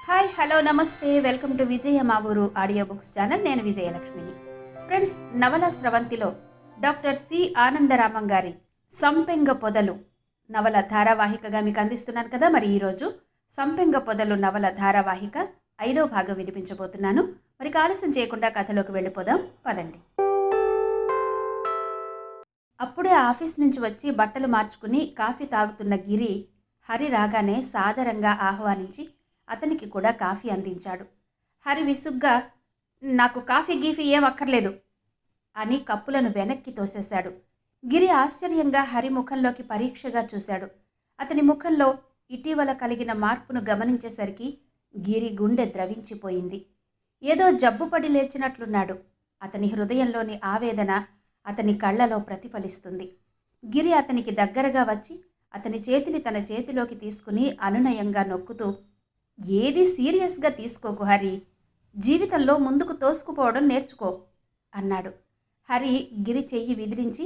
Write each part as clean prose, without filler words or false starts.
Hi hello నమస్తే welcome to విజయ మా ఊరు ఆడియో బుక్స్ ఛానల్. నేను విజయలక్ష్మిని. ఫ్రెండ్స్, నవల స్రవంతిలో డాక్టర్ సి ఆనందరామం గారి సంపెంగ పొదలు నవల ధారావాహికగా మీకు అందిస్తున్నాను కదా. మరి ఈరోజు సంపెంగ పొదలు నవల ధారావాహిక 5వ భాగం వినిపించబోతున్నాను. మరి ఆలస్యం చేయకుండా కథలోకి వెళ్ళిపోదాం పదండి. అప్పుడే ఆఫీస్ నుంచి వచ్చి బట్టలు మార్చుకుని కాఫీ తాగుతున్న గిరి హరి రాగానే సాదరంగా ఆహ్వానించి అతనికి కూడా కాఫీ అందించాడు. హరి విసుగ్గా, నాకు కాఫీ గీఫీ ఏం అక్కర్లేదు అని కప్పులను వెనక్కి తోసేశాడు. గిరి ఆశ్చర్యంగా హరి ముఖంలోకి పరీక్షగా చూశాడు. అతని ముఖంలో ఇటీవల కలిగిన మార్పును గమనించేసరికి గిరి గుండె ద్రవించిపోయింది. ఏదో జబ్బుపడి లేచినట్లున్నాడు. అతని హృదయంలోని ఆవేదన అతని కళ్ళలో ప్రతిఫలిస్తుంది. గిరి అతనికి దగ్గరగా వచ్చి అతని చేతిని తన చేతిలోకి తీసుకుని అనునయంగా నొక్కుతూ, ఏది సీరియస్గా తీసుకోకు హరి, జీవితంలో ముందుకు తోసుకుపోవడం నేర్చుకో అన్నాడు. హరి గిరి చెయ్యి విదిరించి,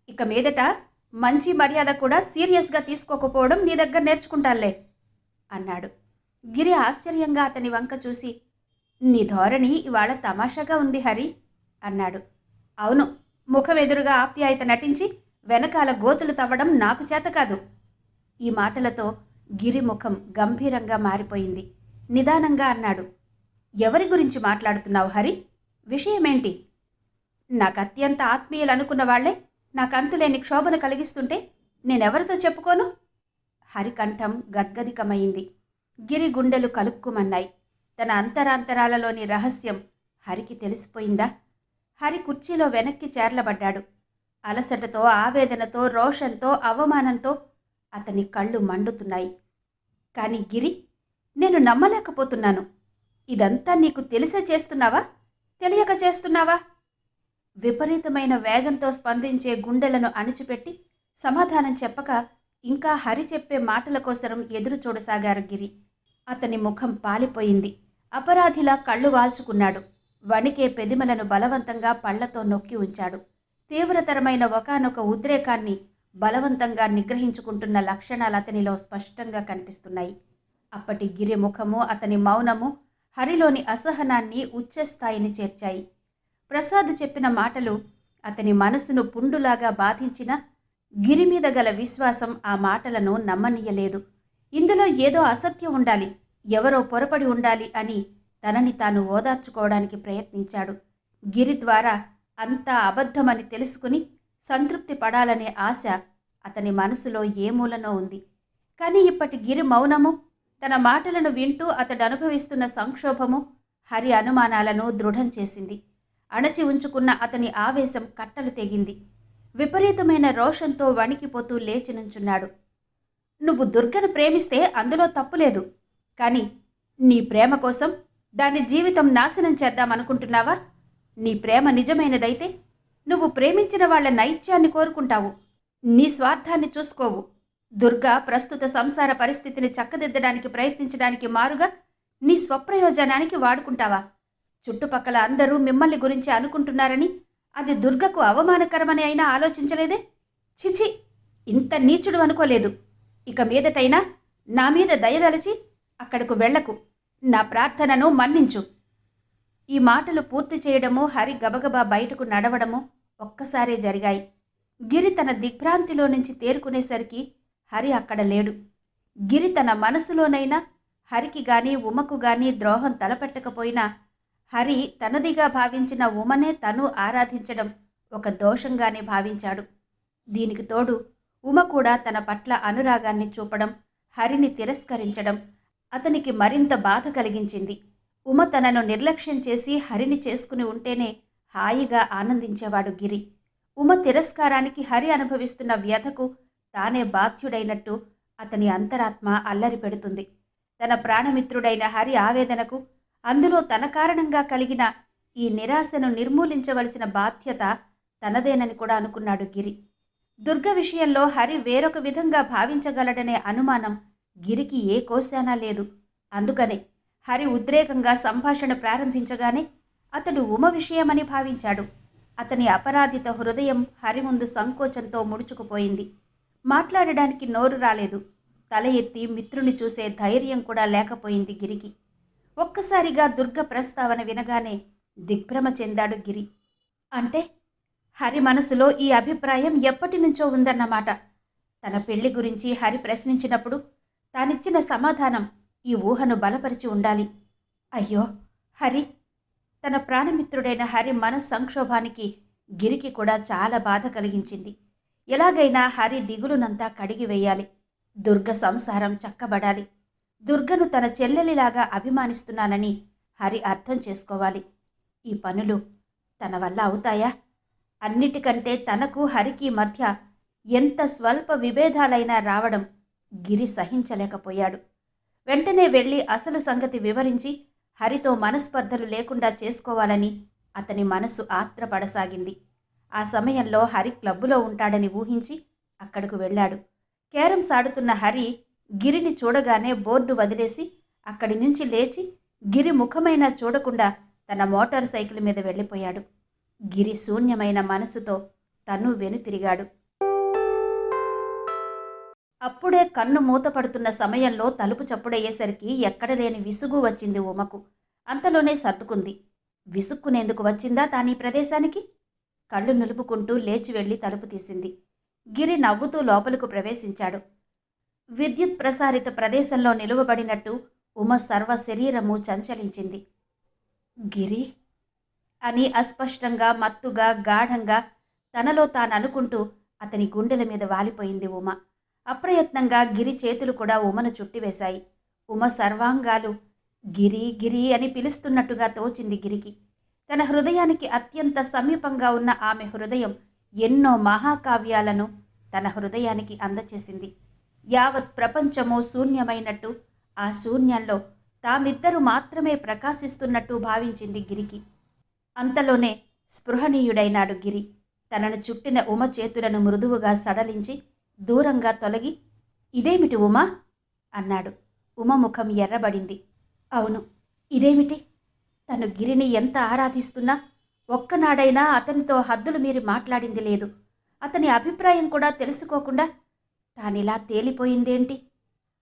ఇక మీదట మంచి మర్యాద కూడా సీరియస్గా తీసుకోకపోవడం నీ దగ్గర నేర్చుకుంటాలే అన్నాడు. గిరి ఆశ్చర్యంగా అతని వంక చూసి, నీ ధోరణి ఇవాళ తమాషాగా ఉంది హరి అన్నాడు. అవును, ముఖం ఎదురుగా ఆప్యాయత నటించి వెనకాల గోతులు తవ్వడం నాకు చేత కాదు. ఈ మాటలతో గిరి ముఖం గంభీరంగా మారిపోయింది. నిదానంగా అన్నాడు, ఎవరి గురించి మాట్లాడుతున్నావు హరి? విషయమేంటి? నాకు అత్యంత ఆత్మీయులు అనుకున్న వాళ్లే నాకు అంతులేని క్షోభను కలిగిస్తుంటే నేనెవరితో చెప్పుకోను? హరి కంఠం గద్గదికమైంది. గిరి గుండెలు కలుక్కుమన్నాయి. తన అంతరాంతరాలలోని రహస్యం హరికి తెలిసిపోయిందా? హరి కుర్చీలో వెనక్కి చేర్లబడ్డాడు. అలసటతో, ఆవేదనతో, రోషంతో, అవమానంతో అతని కళ్ళు మండుతున్నాయి. కానీ గిరి, నేను నమ్మలేకపోతున్నాను. ఇదంతా నీకు తెలిసే చేస్తున్నావా, తెలియక చేస్తున్నావా? విపరీతమైన వేగంతో స్పందించే గుండెలను అణిచిపెట్టి సమాధానం చెప్పక ఇంకా హరి చెప్పే మాటల కోసరం ఎదురు చూడసాగారు గిరి. అతని ముఖం పాలిపోయింది. అపరాధిలా కళ్ళు వాల్చుకున్నాడు. వణికే పెదిమలను బలవంతంగా పళ్లతో నొక్కి ఉంచాడు. తీవ్రతరమైన ఒకానొక ఉద్రేకాన్ని బలవంతంగా నిగ్రహించుకుంటున్న లక్షణాలు అతనిలో స్పష్టంగా కనిపిస్తున్నాయి. అప్పటి గిరి ముఖము, అతని మౌనము హరిలోని అసహనాన్ని ఉచ్చస్థాయిని చేర్చాయి. ప్రసాద్ చెప్పిన మాటలు అతని మనసును పుండులాగా బాధించిన గిరి మీద గల విశ్వాసం ఆ మాటలను నమ్మనీయలేదు. ఇందులో ఏదో అసత్యం ఉండాలి, ఎవరో పొరపడి ఉండాలి అని తనని తాను ఓదార్చుకోవడానికి ప్రయత్నించాడు. గిరి ద్వారా అంతా అబద్ధమని తెలుసుకుని సంతృప్తి పడాలనే ఆశ అతని మనసులో ఏ మూలనో ఉంది. కానీ ఇప్పటి గిరి మౌనము, తన మాటలను వింటూ అతడు అనుభవిస్తున్న సంక్షోభము హరి అనుమానాలను దృఢం చేసింది. అణచి ఉంచుకున్న అతని ఆవేశం కట్టలు తెగింది. విపరీతమైన రోషంతో వణికిపోతూ లేచి నుంచున్నాడు. నువ్వు దుర్గను ప్రేమిస్తే అందులో తప్పులేదు. కానీ నీ ప్రేమ కోసం దాని జీవితం నాశనం చేద్దామనుకుంటున్నావా? నీ ప్రేమ నిజమైనదైతే నువ్వు ప్రేమించిన వాళ్ల నైత్యాన్ని కోరుకుంటావు, నీ స్వార్థాన్ని చూసుకోవు. దుర్గా ప్రస్తుత సంసార పరిస్థితిని చక్కదిద్దడానికి ప్రయత్నించడానికి మారుగా నీ స్వప్రయోజనానికి వాడుకుంటావా? చుట్టుపక్కల అందరూ మిమ్మల్ని గురించి అనుకుంటున్నారని అది దుర్గకు అవమానకరమని అయినా ఆలోచించలేదే? చిచి, ఇంత నీచుడు అనుకోలేదు. ఇక మీదటైనా నా మీద దయదలచి అక్కడకు వెళ్లకు, నా ప్రార్థనను మన్నించు. ఈ మాటలు పూర్తి చేయడము, హరి గబగబా బయటకు నడవడము ఒక్కసారే జరిగాయి. గిరి తన దిగ్భ్రాంతిలో నుంచి తేరుకునేసరికి హరి అక్కడ లేడు. గిరి తన మనసులోనైనా హరికి గాని ఉమకు గాని ద్రోహం తలపెట్టకపోయినా హరి తనదిగా భావించిన ఉమనే తను ఆరాధించడం ఒక దోషంగానే భావించాడు. దీనికి తోడు ఉమ కూడా తన పట్ల అనురాగాన్ని చూపడం, హరిని తిరస్కరించడం అతనికి మరింత బాధ కలిగించింది. ఉమ తనను నిర్లక్ష్యం చేసి హరిని చేసుకుని ఉంటేనే హాయిగా ఆనందించేవాడు గిరి. ఉమ తిరస్కారానికి హరి అనుభవిస్తున్న వ్యధకు తానే బాధ్యుడైనట్టు అతని అంతరాత్మ అల్లరి పెడుతుంది. తన ప్రాణమిత్రుడైన హరి ఆవేదనకు, అందులో తన కారణంగా కలిగిన ఈ నిరాశను నిర్మూలించవలసిన బాధ్యత తనదేనని కూడా అనుకున్నాడు గిరి. దుర్గ విషయంలో హరి వేరొక విధంగా భావించగలడనే అనుమానం గిరికి ఏ కోశానా లేదు. అందుకనే హరి ఉద్రేకంగా సంభాషణ ప్రారంభించగానే అతడు ఉమ విషయమని భావించాడు. అతని అపరాధిత హృదయం హరి ముందు సంకోచంతో ముడుచుకుపోయింది. మాట్లాడడానికి నోరు రాలేదు. తల ఎత్తి మిత్రుని చూసే ధైర్యం కూడా లేకపోయింది గిరికి. ఒక్కసారిగా దుర్గ ప్రస్తావన వినగానే దిగ్భ్రమ చెందాడు గిరి. అంటే హరి మనసులో ఈ అభిప్రాయం ఎప్పటి నుంచో ఉందన్నమాట. తన పెళ్లి గురించి హరి ప్రశ్నించినప్పుడు తానిచ్చిన సమాధానం ఈ ఊహను బలపరిచి ఉండాలి. అయ్యో హరి! తన ప్రాణమిత్రుడైన హరి మనస్సంక్షోభానికి గిరికి కూడా చాలా బాధ కలిగించింది. ఎలాగైనా హరి దిగులునంతా కడిగివేయాలి. దుర్గ సంసారం చక్కబడాలి. దుర్గను తన చెల్లెలిలాగా అభిమానిస్తున్నానని హరి అర్థం చేసుకోవాలి. ఈ పనులు తన వల్ల అవుతాయా? అన్నిటికంటే తనకు హరికి మధ్య ఎంత స్వల్ప విభేదాలైనా రావడం గిరి సహించలేకపోయాడు. వెంటనే వెళ్ళి అసలు సంగతి వివరించి హరితో మనస్పర్ధలు లేకుండా చేసుకోవాలని అతని మనసు ఆత్రపడసాగింది. ఆ సమయంలో హరి క్లబ్బులో ఉంటాడని ఊహించి అక్కడకు వెళ్ళాడు. క్యారమ్స్ ఆడుతున్న హరి గిరిని చూడగానే బోర్డు వదిలేసి అక్కడి నుంచి లేచి గిరి ముఖమైనా చూడకుండా తన మోటార్ సైకిల్ మీద వెళ్ళిపోయాడు. గిరి శూన్యమైన మనసుతో తను వెనుతిరిగాడు. అప్పుడే కన్ను మూతపడుతున్న సమయంలో తలుపు చప్పుడయ్యేసరికి ఎక్కడలేని విసుగు వచ్చింది ఉమకు. అంతలోనే సర్దుకుంది. విసుక్కునేందుకు వచ్చిందా తానీ ప్రదేశానికి? కళ్ళు నులుపుకుంటూ లేచి వెళ్ళి తలుపు తీసింది. గిరి నవ్వుతూ లోపలకు ప్రవేశించాడు. విద్యుత్ ప్రసారిత ప్రదేశంలో నిలువబడినట్టు ఉమ సర్వ శరీరము చంచలించింది. గిరి అని అస్పష్టంగా, మత్తుగా, గాఢంగా తనలో తాననుకుంటూ అతని గుండెల మీద వాలిపోయింది ఉమ. అప్రయత్నంగా గిరి చేతులు కూడా ఉమను చుట్టివేశాయి. ఉమ సర్వాంగాలు గిరి గిరి అని పిలుస్తున్నట్టుగా తోచింది గిరికి. తన హృదయానికి అత్యంత సమీపంగా ఉన్న ఆమె హృదయం ఎన్నో మహాకావ్యాలను తన హృదయానికి అందచేసింది. యావత్ ప్రపంచము శూన్యమైనట్టు, ఆ శూన్యంలో తామిద్దరూ మాత్రమే ప్రకాశిస్తున్నట్టు భావించింది గిరికి. అంతలోనే స్పృహనీయుడైనాడు గిరి. తనను చుట్టిన ఉమ చేతులను మృదువుగా సడలించి దూరంగా తొలగి, ఇదేమిటి ఉమా అన్నాడు. ఉమ ముఖం ఎర్రబడింది. అవును, ఇదేమిటి? తను గిరిని ఎంత ఆరాధిస్తున్నా ఒక్కనాడైనా అతనితో హద్దులు మీరి మాట్లాడింది లేదు. అతని అభిప్రాయం కూడా తెలుసుకోకుండా తానిలా తేలిపోయిందేంటి?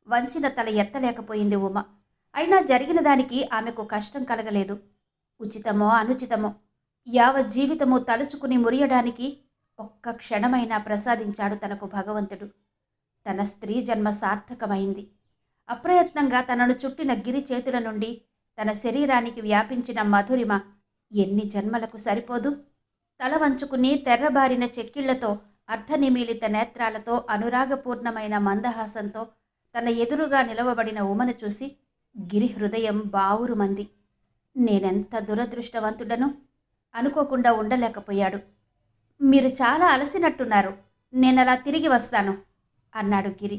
వంచిన తల ఎత్తలేకపోయింది ఉమ. అయినా జరిగిన దానికి ఆమెకు కష్టం కలగలేదు. ఉచితమో అనుచితమో యావత్ జీవితము తలుచుకుని మురియడానికి ఒక్క క్షణమైనా ప్రసాదించాడు తనకు భగవంతుడు. తన స్త్రీ జన్మ సార్థకమైంది. అప్రయత్నంగా తనను చుట్టిన గిరి చేతుల నుండి తన శరీరానికి వ్యాపించిన మధురిమ ఎన్ని జన్మలకు సరిపోదు? తల వంచుకుని తెర్రబారిన చెక్కిళ్లతో, అర్ధనిమీలిత నేత్రాలతో, అనురాగపూర్ణమైన మందహాసంతో తన ఎదురుగా నిలవబడిన ఉమను చూసి గిరి హృదయం బావురుమంది. నేనెంత దురదృష్టవంతుడను అనుకోకుండా ఉండలేకపోయాడు. మీరు చాలా అలసినట్టున్నారు, నేనలా తిరిగి వస్తాను అన్నాడు గిరి.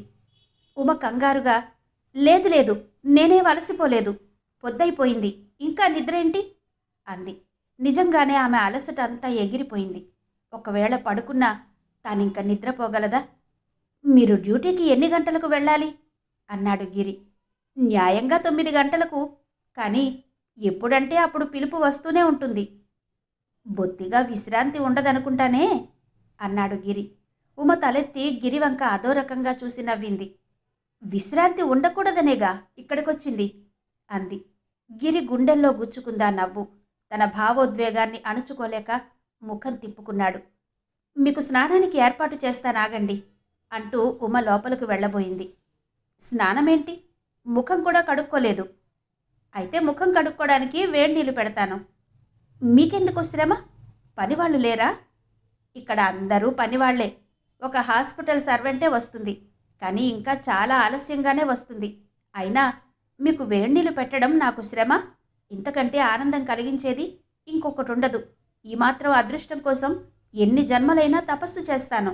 ఉమ కంగారుగా, లేదు లేదు, నేనేం అలసిపోలేదు, పొద్దైపోయింది, ఇంకా నిద్రేంటి అంది. నిజంగానే ఆమె అలసట అంతా ఎగిరిపోయింది. ఒకవేళ పడుకున్నా తానింక నిద్రపోగలదా? మీరు డ్యూటీకి ఎన్ని గంటలకు వెళ్ళాలి అన్నాడు గిరి. న్యాయంగా 9 గంటలకు, కానీ ఎప్పుడంటే అప్పుడు పిలుపు వస్తూనే ఉంటుంది. బొత్తిగా విశ్రాంతి ఉండదనుకుంటానే అన్నాడు గిరి. ఉమ తలెత్తి గిరి వంక అదోరకంగా చూసి నవ్వింది. విశ్రాంతి ఉండకూడదనేగా ఇక్కడికొచ్చింది అంది. గిరి గుండెల్లో గుచ్చుకుందా నవ్వు. తన భావోద్వేగాన్ని అణుచుకోలేక ముఖం తిప్పుకున్నాడు. మీకు స్నానానికి ఏర్పాటు చేస్తానాగండి అంటూ ఉమ లోపలికి వెళ్ళబోయింది. స్నానమేంటి? ముఖం కూడా కడుక్కోలేదు. అయితే ముఖం కడుక్కోవడానికి వేడినీళ్ళు పెడతాను. మీకెందుకు శ్రమ? పనివాళ్ళు లేరా? ఇక్కడ అందరూ పనివాళ్లే. ఒక హాస్పిటల్ సర్వెంటే వస్తుంది, కానీ ఇంకా చాలా ఆలస్యంగానే వస్తుంది. అయినా మీకు వేడినీళ్ళు పెట్టడం నాకు శ్రమ? ఇంతకంటే ఆనందం కలిగించేది ఇంకొకటి ఉండదు. ఈ మాత్రం అదృష్టం కోసం ఎన్ని జన్మలైనా తపస్సు చేస్తాను.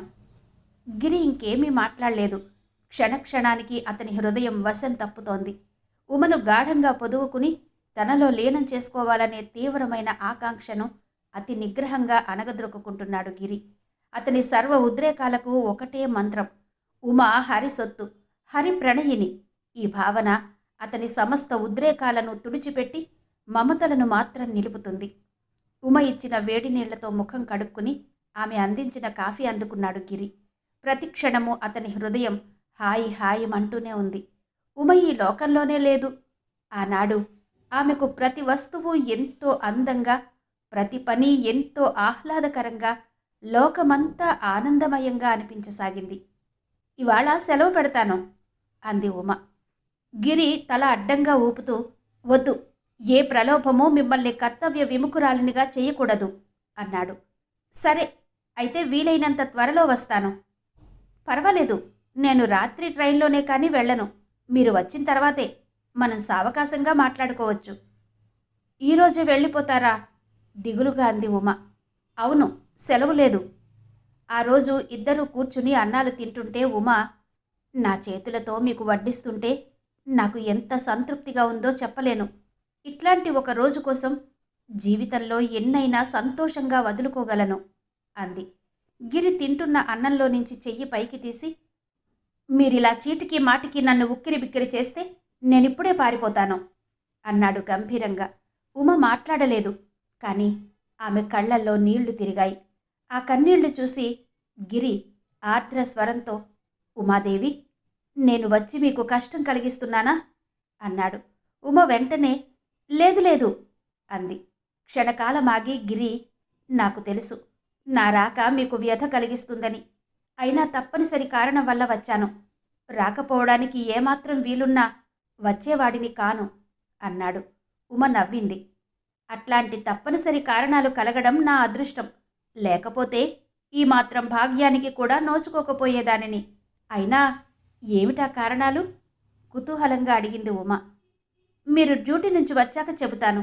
గిరి ఇంకేమీ మాట్లాడలేదు. క్షణక్షణానికి అతని హృదయం వశం తప్పుతోంది. ఉమను గాఢంగా పొదువుకుని తనలో లీనం చేసుకోవాలనే తీవ్రమైన ఆకాంక్షను అతి నిగ్రహంగా అణగద్రొక్కుంటున్నాడు గిరి. అతని సర్వ ఉద్రేకాలకు ఒకటే మంత్రం, ఉమా హరి సొత్తు, హరి ప్రణయిని. ఈ భావన అతని సమస్త ఉద్రేకాలను తుడిచిపెట్టి మమతలను మాత్రం నిలుపుతుంది. ఉమ ఇచ్చిన వేడి నీళ్లతో ముఖం కడుక్కుని ఆమె అందించిన కాఫీ అందుకున్నాడు గిరి. ప్రతిక్షణము అతని హృదయం హాయి హాయిమంటూనే ఉంది. ఉమ ఈ లోకంలోనే లేదు. ఆనాడు ఆమెకు ప్రతి వస్తువు ఎంతో అందంగా, ప్రతి పని ఎంతో ఆహ్లాదకరంగా, లోకమంతా ఆనందమయంగా అనిపించసాగింది. ఇవాళ సెలవు పెడతాను అంది ఉమ. గిరి తల అడ్డంగా ఊపుతూ, వద్దు, ఏ ప్రలోభమూ మిమ్మల్ని కర్తవ్య విముఖురాలినిగా చేయకూడదు అన్నాడు. సరే, అయితే వీలైనంత త్వరలో వస్తాను. పర్వాలేదు, నేను రాత్రి ట్రైన్లోనే కానీ వెళ్ళను. మీరు వచ్చిన తర్వాతే మనం సావకాశంగా మాట్లాడుకోవచ్చు. ఈరోజే వెళ్ళిపోతారా? దిగులుగా అంది ఉమ. అవును, సెలవు లేదు. ఆ రోజు ఇద్దరూ కూర్చుని అన్నాలు తింటుంటే ఉమ, నా చేతులతో మీకు వడ్డిస్తుంటే నాకు ఎంత సంతృప్తిగా ఉందో చెప్పలేను. ఇట్లాంటి ఒక రోజు కోసం జీవితంలో ఎన్నైనా సంతోషంగా వదులుకోగలను అంది. గిరి తింటున్న అన్నంలో నుంచి చెయ్యి పైకి తీసి, మీరిలా చీటికి మాటికి నన్ను ఉక్కిరి బిక్కిరి చేస్తే నేనిప్పుడే పారిపోతాను అన్నాడు గంభీరంగా. ఉమ మాట్లాడలేదు, కానీ ఆమె కళ్ళల్లో నీళ్లు తిరిగాయి. ఆ కన్నీళ్లు చూసి గిరి ఆర్ద్ర స్వరంతో, ఉమాదేవి, నేను వచ్చి మీకు కష్టం కలిగిస్తున్నానా అన్నాడు. ఉమ వెంటనే లేదు లేదు అంది. క్షణకాలమాగి గిరి, నాకు తెలుసు నా రాక మీకు వ్యధ కలిగిస్తుందని. అయినా తప్పనిసరి కారణం వల్ల వచ్చాను. రాకపోవడానికి ఏమాత్రం వీలున్నా వచ్చేవాడిని కాను అన్నాడు. ఉమ నవ్వింది. అట్లాంటి తప్పనిసరి కారణాలు కలగడం నా అదృష్టం. లేకపోతే ఈ మాత్రం భాగ్యానికి కూడా నోచుకోకపోయేదానిని. అయినా ఏమిటా కారణాలు? కుతూహలంగా అడిగింది ఉమ. మీరు డ్యూటీ నుంచి వచ్చాక చెబుతాను.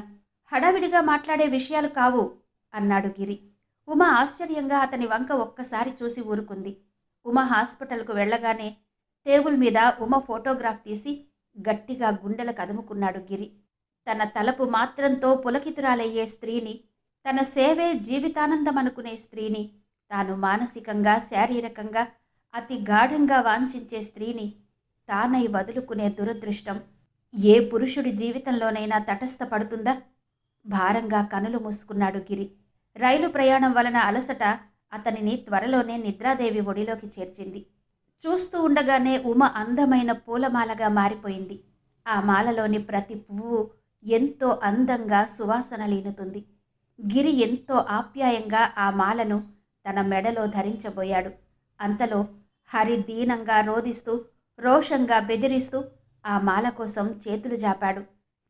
హడావిడిగా మాట్లాడే విషయాలు కావు అన్నాడు గిరి. ఉమ ఆశ్చర్యంగా అతని వంక ఒక్కసారి చూసి ఊరుకుంది. ఉమ హాస్పిటల్కు వెళ్ళగానే టేబుల్ మీద ఉమ ఫోటోగ్రాఫ్ తీసి గట్టిగా గుండెల కదుముకున్నాడు గిరి. తన తలపు మాత్రంతో పులకితురాలయ్యే స్త్రీని, తన సేవే జీవితానందమనుకునే స్త్రీని, తాను మానసికంగా శారీరకంగా అతి గాఢంగా వాంఛించే స్త్రీని తానై వదులుకునే దురదృష్టం ఏ పురుషుడి జీవితంలోనైనా తటస్థపడుతుందా? భారంగా కనులు మూసుకున్నాడు గిరి. రైలు ప్రయాణం వలన అలసట అతనిని త్వరలోనే నిద్రాదేవి ఒడిలోకి చేర్చింది. చూస్తూ ఉండగానే ఉమ అందమైన పూలమాలగా మారిపోయింది. ఆ మాలలోని ప్రతి పువ్వు ఎంతో అందంగా సువాసనలీనుతుంది. గిరి ఎంతో ఆప్యాయంగా ఆ మాలను తన మెడలో ధరించబోయాడు. అంతలో హరి దీనంగా రోదిస్తూ, రోషంగా బెదిరిస్తూ ఆ మాల కోసం చేతులు జాపాడు.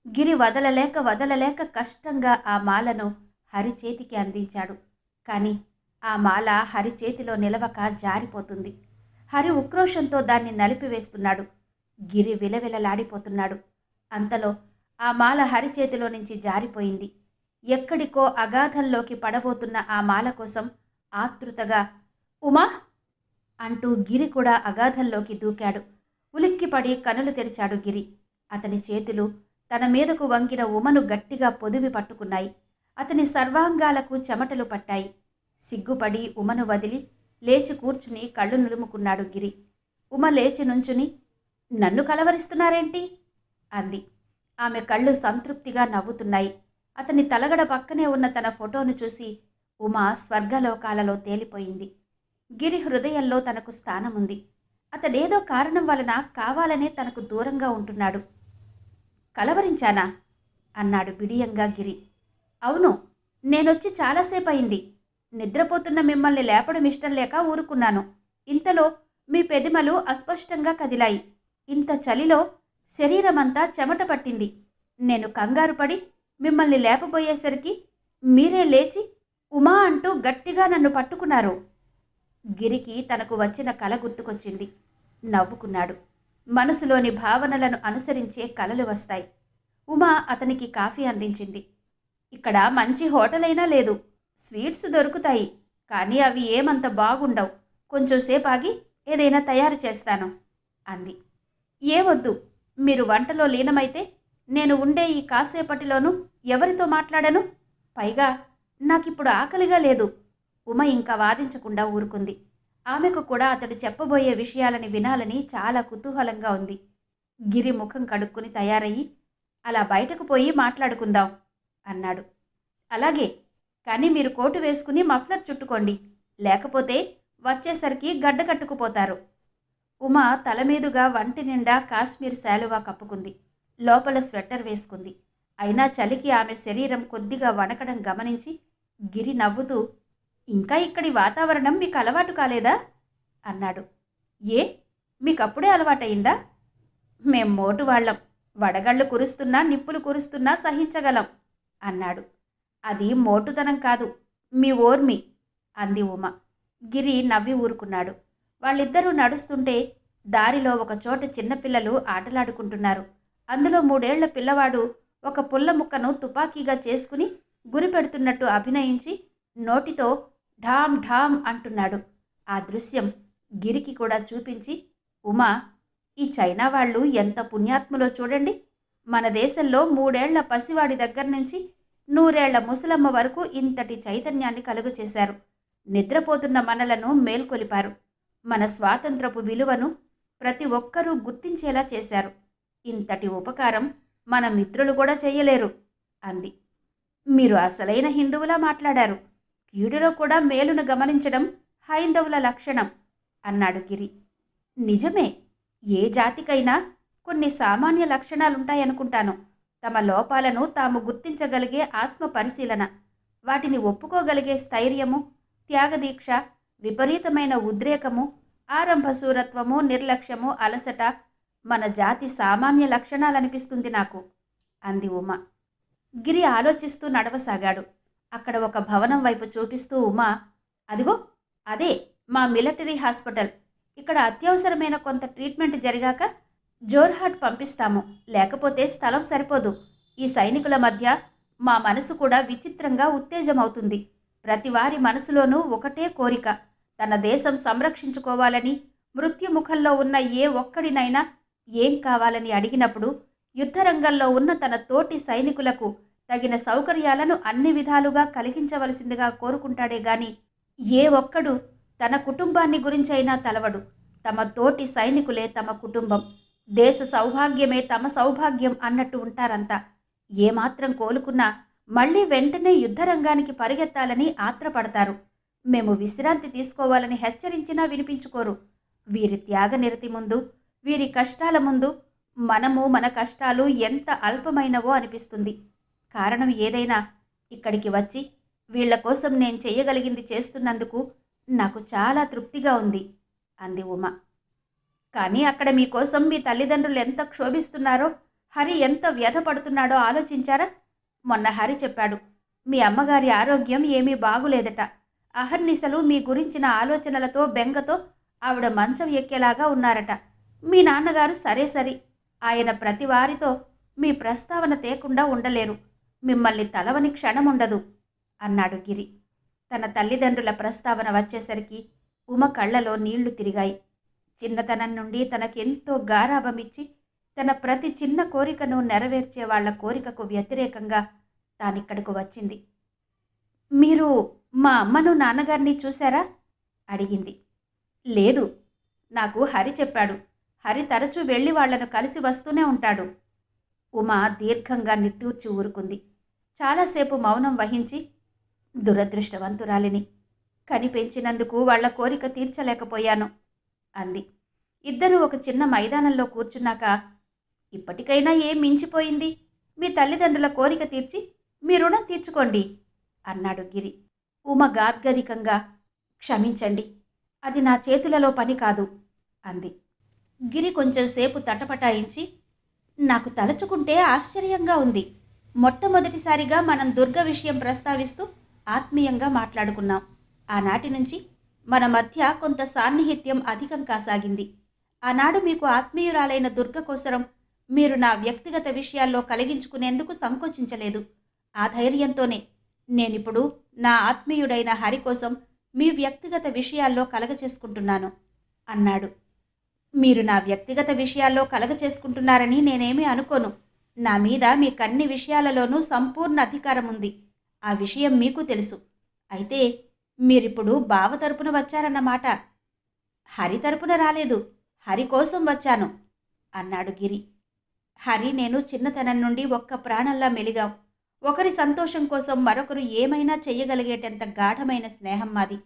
గిరి వదలలేక కష్టంగా ఆ మాలను హరి చేతికి అందించాడు. కానీ ఆ మాల హరి చేతిలో నిలవక జారిపోతుంది. హరి ఉక్రోషంతో దాన్ని నలిపివేస్తున్నాడు. గిరి విలవిలలాడిపోతున్నాడు. అంతలో ఆ మాల హరి చేతిలో నుంచి జారిపోయింది. ఎక్కడికో అగాధంలోకి పడబోతున్న ఆ మాల కోసం ఆతృతగా ఉమా అంటూ గిరి కూడా అగాధంలోకి దూకాడు. ఉలిక్కిపడి కనులు తెరిచాడు గిరి. అతని చేతులు తన మీదకు వంగిన ఉమను గట్టిగా పొదివి పట్టుకున్నాయి. అతని సర్వాంగాలకు చెమటలు పట్టాయి. సిగ్గుపడి ఉమను వదిలి లేచి కూర్చుని కళ్ళు నులుముకున్నాడు గిరి. ఉమ లేచి నుంచుని, నన్ను కలవరిస్తున్నారేంటి అంది. ఆమె కళ్ళు సంతృప్తిగా నవ్వుతున్నాయి. అతని తలగడ పక్కనే ఉన్న తన ఫోటోను చూసి ఉమ స్వర్గలోకాలలో తేలిపోయింది. గిరి హృదయంలో తనకు స్థానముంది. అతడేదో కారణం వలన కావాలనే తనకు దూరంగా ఉంటున్నాడు. కలవరించానా అన్నాడు బిడియంగా గిరి. అవును, నేనొచ్చి చాలాసేపు అయింది. నిద్రపోతున్న మిమ్మల్ని లేపడం ఇష్టం లేక ఊరుకున్నాను. ఇంతలో మీ పెదిమలు అస్పష్టంగా కదిలాయి. ఇంత చలిలో శరీరమంతా చెమట పట్టింది. నేను కంగారు పడి మిమ్మల్ని లేపబోయేసరికి మీరే లేచి ఉమా అంటూ గట్టిగా నన్ను పట్టుకున్నారు. గిరికి తనకు వచ్చిన కల గుర్తుకొచ్చింది. నవ్వుకున్నాడు. మనసులోని భావనలను అనుసరించే కలలు వస్తాయి. ఉమా అతనికి కాఫీ అందించింది. ఇక్కడ మంచి హోటల్ అయినా లేదు. స్వీట్స్ దొరుకుతాయి, కానీ అవి ఏమంత బాగుండవు. కొంచెం సేపు ఆగి ఏదైనా తయారు చేస్తాను అంది. ఏ వద్దు, మీరు వంటలో లీనమైతే నేను ఉండే ఈ కాసేపటిలోనూ ఎవరితో మాట్లాడను? పైగా నాకిప్పుడు ఆకలిగా లేదు. ఉమ ఇంకా వాదించకుండా ఊరుకుంది. ఆమెకు కూడా అతడు చెప్పబోయే విషయాలని వినాలని చాలా కుతూహలంగా ఉంది. గిరి ముఖం కడుక్కుని తయారయ్యి, అలా బయటకు పోయి మాట్లాడుకుందాం అన్నాడు. అలాగే, కానీ మీరు కోటు వేసుకుని మఫ్లర్ చుట్టుకోండి, లేకపోతే వచ్చేసరికి గడ్డ కట్టుకుపోతారు. ఉమా తలమీదుగా వంటి నిండా కాశ్మీర్ శాలువా కప్పుకుంది. లోపల స్వెట్టర్ వేసుకుంది. అయినా చలికి ఆమె శరీరం కొద్దిగా వణకడం గమనించి గిరి నవ్వుతూ, ఇంకా ఇక్కడి వాతావరణం మీకు అలవాటు కాలేదా అన్నాడు. ఏ, మీకప్పుడే అలవాటయిందా? మేం మోటు వాళ్ళం, వడగళ్ళు కురుస్తున్నా నిప్పులు కురుస్తున్నా సహించగలం అన్నాడు. అది మోటుతనం కాదు, మీ ఓర్మి అంది ఉమ. గిరి నవ్వి ఊరుకున్నాడు. వాళ్ళిద్దరూ నడుస్తుంటే దారిలో ఒకచోట చిన్నపిల్లలు ఆటలాడుకుంటున్నారు. అందులో 3 ఏళ్ల పిల్లవాడు ఒక పుల్ల ముక్కను తుపాకీగా చేసుకుని గురి పెడుతున్నట్టు అభినయించి నోటితో ఢామ్ ఢామ్ అంటున్నాడు. ఆ దృశ్యం గిరికి కూడా చూపించి, ఉమా, ఈ చైనా వాళ్ళు ఎంత పుణ్యాత్ములో చూడండి. మన దేశంలో 3 ఏళ్ల పసివాడి దగ్గర నుంచి 100 ఏళ్ల ముసలమ్మ వరకు ఇంతటి చైతన్యాన్ని కలుగు చేశారు. నిద్రపోతున్న మనలను మేల్కొలిపారు. మన స్వాతంత్రపు విలువను ప్రతి ఒక్కరూ గుర్తించేలా చేశారు. ఇంతటి ఉపకారం మన మిత్రులు కూడా చెయ్యలేరు అంది. మీరు అసలైన హిందువులా మాట్లాడారు. కీడులో కూడా మేలును గమనించడం హైందవుల లక్షణం అన్నాడు గిరి. నిజమే, ఏ జాతికైనా కొన్ని సామాన్య లక్షణాలుంటాయనుకుంటాను. తమ లోపాలను తాము గుర్తించగలిగే ఆత్మ పరిశీలన, వాటిని ఒప్పుకోగలిగే స్థైర్యము, త్యాగదీక్ష, విపరీతమైన ఉద్రేకము, ఆరంభశూరత్వము, నిర్లక్ష్యము, అలసట మన జాతి సామాన్య లక్షణాలనిపిస్తుంది నాకు అంది ఉమ. గిరి ఆలోచిస్తూ నడవసాగాడు. అక్కడ ఒక భవనం వైపు చూపిస్తూ ఉమా, అదిగో అదే మా మిలిటరీ హాస్పిటల్. ఇక్కడ అత్యవసరమైన కొంత ట్రీట్మెంట్ జరిగాక జోర్హాట్ పంపిస్తాము. లేకపోతే స్థలం సరిపోదు. ఈ సైనికుల మధ్య మా మనసు కూడా విచిత్రంగా ఉత్తేజమవుతుంది. ప్రతివారి మనసులోనూ ఒకటే కోరిక, తన దేశం సంరక్షించుకోవాలని. మృత్యుముఖంలో ఉన్న ఏ ఒక్కడినైనా ఏం కావాలని అడిగినప్పుడు యుద్ధరంగంలో ఉన్న తన తోటి సైనికులకు తగిన సౌకర్యాలను అన్ని విధాలుగా కలిగించవలసిందిగా కోరుకుంటాడే గాని ఏ ఒక్కడు తన కుటుంబాన్ని గురించైనా తలవడు. తమ తోటి సైనికులే తమ కుటుంబం, దేశ సౌభాగ్యమే తమ సౌభాగ్యం అన్నట్టు ఉంటారంతా. ఏమాత్రం కోలుకున్నా మళ్ళీ వెంటనే యుద్ధరంగానికి పరిగెత్తాలని ఆత్రపడతారు. మేము విశ్రాంతి తీసుకోవాలని హెచ్చరించినా వినిపించుకోరు. వీరి త్యాగనిరతి ముందు, వీరి కష్టాల ముందు మనము మన కష్టాలు ఎంత అల్పమైనవో అనిపిస్తుంది. కారణం ఏదైనా ఇక్కడికి వచ్చి వీళ్ల కోసం నేను చెయ్యగలిగింది చేస్తున్నందుకు నాకు చాలా తృప్తిగా ఉంది అంది ఉమ. కానీ అక్కడ మీకోసం మీ తల్లిదండ్రులు ఎంత క్షోభిస్తున్నారో, హరి ఎంత వ్యధపడుతున్నాడో ఆలోచించారా? మొన్న హరి చెప్పాడు, మీ అమ్మగారి ఆరోగ్యం ఏమీ బాగులేదట. అహర్నిశలు మీ గురించిన ఆలోచనలతో బెంగతో ఆవిడ మంచం ఎక్కేలాగా ఉన్నారట. మీ నాన్నగారు సరే సరి, ఆయన ప్రతివారితో మీ ప్రస్తావన తేకుండా ఉండలేరు. మిమ్మల్ని తలవని క్షణముండదు అన్నాడు గిరి. తన తల్లిదండ్రుల ప్రస్తావన వచ్చేసరికి ఉమ కళ్ళలో నీళ్లు తిరిగాయి. చిన్నతనం నుండి తనకెంతో గారాభమిచ్చి తన ప్రతి చిన్న కోరికను నెరవేర్చే వాళ్ల కోరికకు వ్యతిరేకంగా తానిక్కడకు వచ్చింది. మీరు మా అమ్మను నాన్నగారిని చూశారా అడిగింది. లేదు, నాకు హరి చెప్పాడు. హరి తరచూ వెళ్ళి వాళ్లను కలిసి వస్తూనే ఉంటాడు. ఉమ దీర్ఘంగా నిట్టూర్చి ఊరుకుంది. చాలాసేపు మౌనం వహించి, దురదృష్టవంతురాలిని, కనిపెంచినందుకు వాళ్ల కోరిక తీర్చలేకపోయాను అంది. ఇద్దరూ ఒక చిన్న మైదానంలో కూర్చున్నాక, ఇప్పటికైనా ఏం మించిపోయింది? మీ తల్లిదండ్రుల కోరిక తీర్చి మీ రుణం తీర్చుకోండి అన్నాడు గిరి. ఉమ గాద్గదికంగా, క్షమించండి, అది నా చేతులలో పని కాదు అంది. గిరి కొంచెం సేపు తటపటాయించి, నాకు తలచుకుంటే ఆశ్చర్యంగా ఉంది. మొట్టమొదటిసారిగా మనం దుర్గ విషయం ప్రస్తావిస్తూ ఆత్మీయంగా మాట్లాడుకున్నాం. ఆనాటి నుంచి మన మధ్య కొంత సాన్నిహిత్యం అధికం కాసాగింది. ఆనాడు మీకు ఆత్మీయురాలైన దుర్గ కోసరం మీరు నా వ్యక్తిగత విషయాల్లో కలిగించుకునేందుకు సంకోచించలేదు. ఆ ధైర్యంతోనే నేనిప్పుడు నా ఆత్మీయుడైన హరి కోసం మీ వ్యక్తిగత విషయాల్లో కలగచేసుకుంటున్నాను అన్నాడు. మీరు నా వ్యక్తిగత విషయాల్లో కలగచేసుకుంటున్నారని నేనేమీ అనుకోను. నా మీద మీకన్ని విషయాలలోనూ సంపూర్ణ అధికారం ఉంది. ఆ విషయం మీకు తెలుసు. అయితే మీరిప్పుడు బావ తరపున వచ్చారన్నమాట. హరి తరపున రాలేదు, హరి కోసం వచ్చాను అన్నాడు గిరి. హరి నేను చిన్నతనం నుండి ఒక్క ప్రాణంలా మెలిగాం. ఒకరి సంతోషం కోసం మరొకరు ఏమైనా చెయ్యగలిగేటంత గాఢమైన స్నేహం మాది.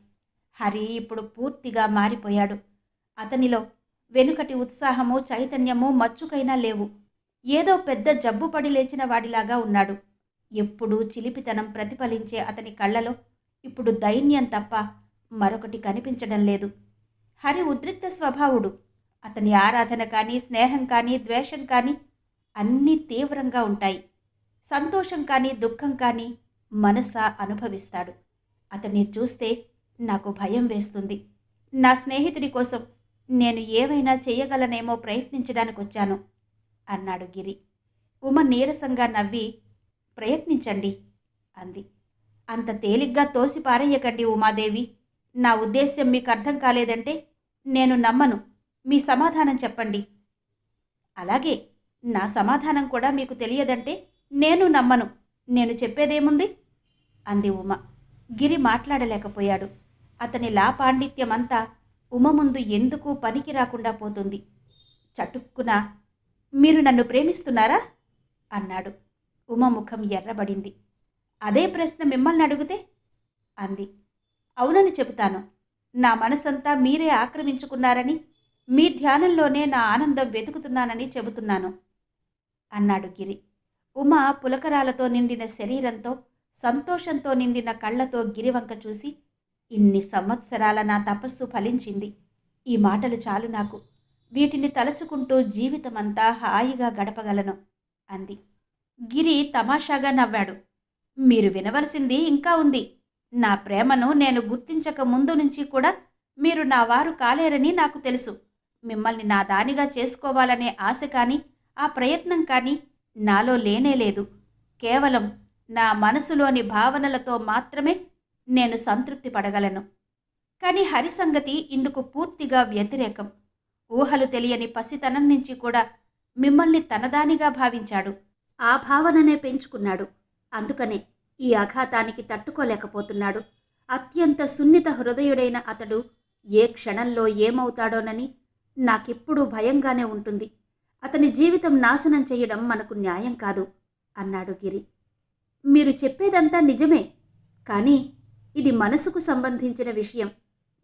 హరి ఇప్పుడు పూర్తిగా మారిపోయాడు. అతనిలో వెనుకటి ఉత్సాహము, చైతన్యము మచ్చుకైనా లేవు. ఏదో పెద్ద జబ్బు పడి లేచిన వాడిలాగా ఉన్నాడు. ఎప్పుడూ చిలిపితనం ప్రతిఫలించే అతని కళ్ళలో ఇప్పుడు దైన్యం తప్ప మరొకటి కనిపించడం లేదు. హరి ఉద్రిక్త స్వభావుడు. అతని ఆరాధన కానీ, స్నేహం కానీ, ద్వేషం కానీ అన్నీ తీవ్రంగా ఉంటాయి. సంతోషం కానీ, దుఃఖం కానీ మనస అనుభవిస్తాడు. అతన్ని చూస్తే నాకు భయం వేస్తుంది. నా స్నేహితుడి కోసం నేను ఏవైనా చెయ్యగలనేమో ప్రయత్నించడానికి వచ్చాను అన్నాడు గిరి. ఉమ నీరసంగా నవ్వి, ప్రయత్నించండి అంది. అంత తేలిగ్గా తోసి పారేయకండి ఉమాదేవి. నా ఉద్దేశ్యం మీకు అర్థం కాలేదంటే నేను నమ్మను. మీ సమాధానం చెప్పండి. అలాగే, నా సమాధానం కూడా మీకు తెలియదంటే నేను నమ్మను. నేను చెప్పేదేముంది అంది ఉమ. గిరి మాట్లాడలేకపోయాడు. అతని లాపాండిత్యమంతా ఉమ ముందు ఎందుకు పనికి రాకుండా పోతుంది. చటుక్కున, మీరు నన్ను ప్రేమిస్తున్నారా అన్నాడు. ఉమ ముఖం ఎర్రబడింది. అదే ప్రశ్న మిమ్మల్ని అడిగితే అంది. అవునని చెబుతాను. నా మనసంతా మీరే ఆక్రమించుకున్నారని, మీ ధ్యానంలోనే నా ఆనందం వెతుకుతున్నానని చెబుతున్నాను అన్నాడు గిరి. ఉమ పులకరాలతో నిండిన శరీరంతో, సంతోషంతో నిండిన కళ్ళతో గిరివంక చూసి, ఇన్ని సంవత్సరాల నా తపస్సు ఫలించింది. ఈ మాటలు చాలు నాకు. వీటిని తలచుకుంటూ జీవితమంతా హాయిగా గడపగలను అంది. గిరి తమాషాగా నవ్వాడు. మీరు వినవలసింది ఇంకా ఉంది. నా ప్రేమను నేను గుర్తించక ముందు నుంచి కూడా మీరు నా వారు కాలేరని నాకు తెలుసు. మిమ్మల్ని నా దానిగా చేసుకోవాలనే ఆశ కానీ, ఆ ప్రయత్నం కానీ నాలో లేనేలేదు. కేవలం నా మనసులోని భావనలతో మాత్రమే నేను సంతృప్తి పడగలను. కానీ హరి సంగతి ఇందుకు పూర్తిగా వ్యతిరేకం. ఊహలు తెలియని పసితనం నుంచి కూడా మిమ్మల్ని తనదానిగా భావించాడు. ఆ భావననే పెంచుకున్నాడు. అందుకనే ఈ ఆఘాతానికి తట్టుకోలేకపోతున్నాడు. అత్యంత సున్నిత హృదయుడైన అతడు ఏ క్షణంలో ఏమవుతాడోనని నాకెప్పుడూ భయంగానే ఉంటుంది. అతని జీవితం నాశనం చేయడం మనకు న్యాయం కాదు అన్నాడు గిరి. మీరు చెప్పేదంతా నిజమే, కానీ ఇది మనసుకు సంబంధించిన విషయం.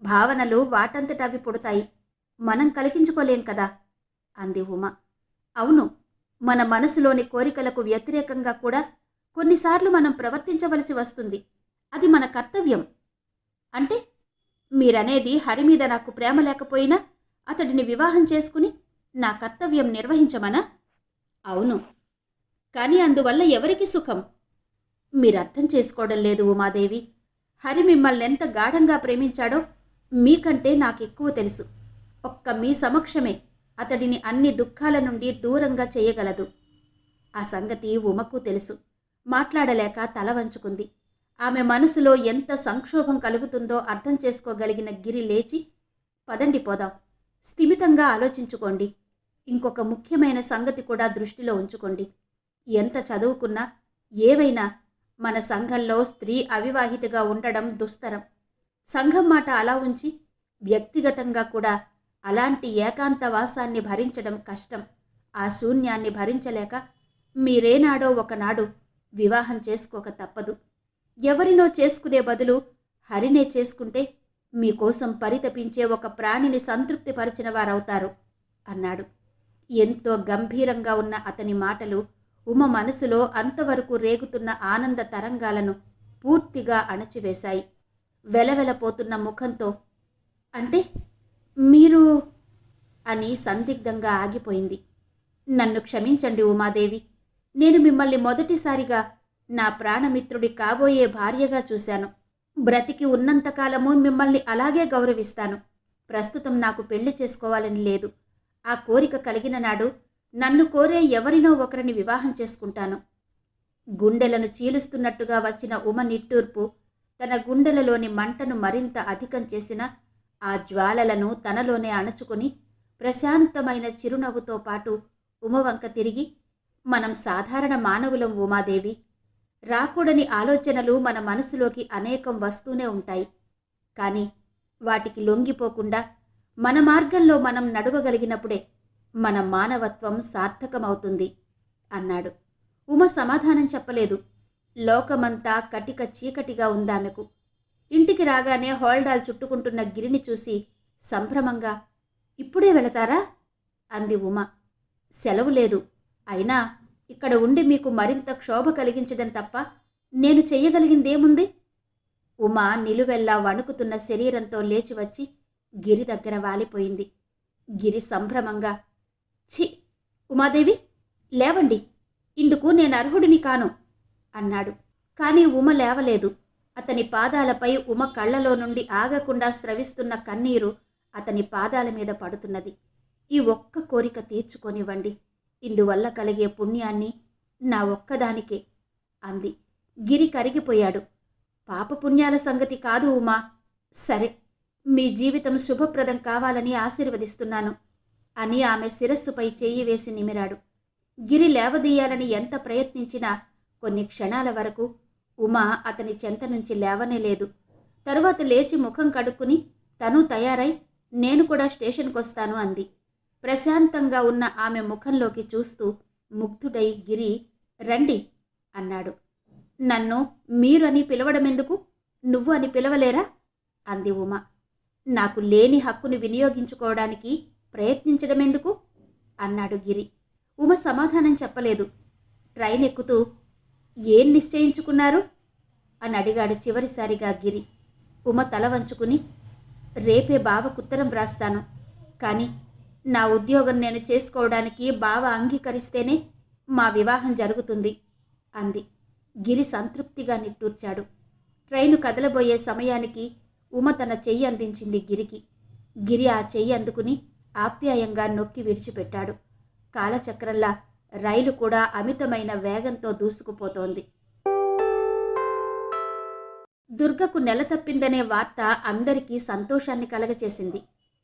భావనలు వాటంతటవి పుడతాయి. మనం కలిగించుకోలేం కదా అంది ఉమ. అవును, మన మనసులోని కోరికలకు వ్యతిరేకంగా కూడా కొన్నిసార్లు మనం ప్రవర్తించవలసి వస్తుంది. అది మన కర్తవ్యం. అంటే మీరనేది హరి మీద నాకు ప్రేమ లేకపోయినా అతడిని వివాహం చేసుకుని నా కర్తవ్యం నిర్వహించమనా? అవును, కానీ అందువల్ల ఎవరికి సుఖం? మీరర్థం చేసుకోవడం లేదు ఉమాదేవి. హరి మిమ్మల్నెంత గాఢంగా ప్రేమించాడో మీకంటే నాకెక్కువ తెలుసు. ఒక్క మీ సమక్షమే అతడిని అన్ని దుఃఖాల నుండి దూరంగా చేయగలదు. ఆ సంగతి ఉమకు తెలుసు. మాట్లాడలేక తల వంచుకుంది. ఆమె మనసులో ఎంత సంక్షోభం కలుగుతుందో అర్థం చేసుకోగలిగిన గిరి లేచి, పదండి పోదాం. స్థిమితంగా ఆలోచించుకోండి. ఇంకొక ముఖ్యమైన సంగతి కూడా దృష్టిలో ఉంచుకోండి. ఎంత చదువుకున్నా, ఏవైనా మన సంఘంలో స్త్రీ అవివాహితగా ఉండడం దుస్తరం. సంఘం మాట అలా ఉంచి వ్యక్తిగతంగా కూడా అలాంటి ఏకాంతవాసాన్ని భరించడం కష్టం. ఆ శూన్యాన్ని భరించలేక మీరేనాడో ఒకనాడు వివాహం చేసుకోక తప్పదు. ఎవరినో చేసుకునే బదులు హరినే చేసుకుంటే మీకోసం పరితపించే ఒక ప్రాణిని సంతృప్తిపరిచిన వారవుతారు అన్నాడు. ఎంతో గంభీరంగా ఉన్న అతని మాటలు ఉమ మనసులో అంతవరకు రేగుతున్న ఆనంద తరంగాలను పూర్తిగా అణచివేశాయి. వెలవెలపోతున్న ముఖంతో, అంటే మీరు అని సందిగ్ధంగా ఆగిపోయింది. నన్ను క్షమించండి ఉమాదేవి. నేను మిమ్మల్ని మొదటిసారిగా నా ప్రాణమిత్రుడి కాబోయే భార్యగా చూశాను. బ్రతికి ఉన్నంతకాలము మిమ్మల్ని అలాగే గౌరవిస్తాను. ప్రస్తుతం నాకు పెళ్లి చేసుకోవాలని లేదు. ఆ కోరిక కలిగిన నాడు నన్ను కోరే ఎవరినో ఒకరిని వివాహం చేసుకుంటాను. గుండెలను చీలుస్తున్నట్టుగా వచ్చిన ఉమ నిట్టూర్పు తన గుండెలలోని మంటను మరింత అధికం చేసిన ఆ జ్వాలలను తనలోనే అణచుకుని ప్రశాంతమైన చిరునవ్వుతో పాటు ఉమవంక తిరిగి, మనం సాధారణ మానవులం ఉమాదేవి. రాకూడని ఆలోచనలు మన మనసులోకి అనేకం వస్తూనే ఉంటాయి. కానీ వాటికి లొంగిపోకుండా మన మార్గంలో మనం నడవగలిగినప్పుడే మన మానవత్వం సార్థకమవుతుంది అన్నాడు. ఉమ సమాధానం చెప్పలేదు. లోకమంతా కటిక చీకటిగా ఉందామెకు. ఇంటికి రాగానే హోల్డాల్ చుట్టుకుంటున్న గిరిని చూసి సంభ్రమంగా, ఇప్పుడే వెళతారా అంది ఉమ. సెలవు లేదు. అయినా ఇక్కడ ఉండి మీకు మరింత క్షోభ కలిగించడం తప్ప నేను చెయ్యగలిగిందేముంది? ఉమ నిలువెల్లా వణుకుతున్న శరీరంతో లేచి వచ్చి గిరి దగ్గర వాలిపోయింది. గిరి సంభ్రమంగా, ఛీ ఉమాదేవి, లేవండి, ఇందుకు నేను అర్హుడిని కాను అన్నాడు. కానీ ఉమ లేవలేదు. అతని పాదాలపై ఉమ కళ్ళలో నుండి ఆగకుండా స్రవిస్తున్న కన్నీరు అతని పాదాల మీద పడుతున్నది. ఈ ఒక్క కోరిక తీర్చుకొనివ్వండి, ఇందువల్ల కలిగే పుణ్యాన్ని నా ఒక్కదానికే అంది. గిరి కరిగిపోయాడు. పాపపుణ్యాల సంగతి కాదు ఉమా. సరే, మీ జీవితం శుభప్రదం కావాలని ఆశీర్వదిస్తున్నాను అని ఆమె శిరస్సుపై చెయ్యి వేసి నిమిరాడు. గిరి లేవదీయాలని ఎంత ప్రయత్నించినా కొన్ని క్షణాల వరకు ఉమ అతని చెంత నుంచి లేవనేలేదు. తరువాత లేచి ముఖం కడుక్కుని తను తయారై నేను కూడా స్టేషన్కొస్తాను అంది. ప్రశాంతంగా ఉన్న ఆమె ముఖంలోకి చూస్తూ ముగ్ధుడై గిరి రండి అన్నాడు. నన్ను మీరు అని పిలవడమెందుకు, నువ్వు అని పిలవలేరా అంది ఉమ. నాకు లేని హక్కును వినియోగించుకోవడానికి ప్రయత్నించడమెందుకు అన్నాడు గిరి. ఉమ సమాధానం చెప్పలేదు. ట్రైన్ ఎక్కుతూ ఏం నిశ్చయించుకున్నారు అని అడిగాడు చివరిసారిగా గిరి. ఉమ తల వంచుకుని రేపే బావకుత్తరం వ్రాస్తాను, కానీ నా ఉద్యోగం నేను చేసుకోవడానికి బావ అంగీకరిస్తేనే మా వివాహం జరుగుతుంది అంది. గిరి సంతృప్తిగా నిట్టూర్చాడు. ట్రైను కదలబోయే సమయానికి ఉమ తన చెయ్యి అందించింది గిరికి. గిరి ఆ చెయ్యి అందుకుని ఆప్యాయంగా నొక్కి విడిచిపెట్టాడు. కాలచక్రంలా రైలు కూడా అమితమైన వేగంతో దూసుకుపోతోంది. దుర్గకు నెల తప్పిందనే వార్త అందరికీ సంతోషాన్ని కలగచేసింది.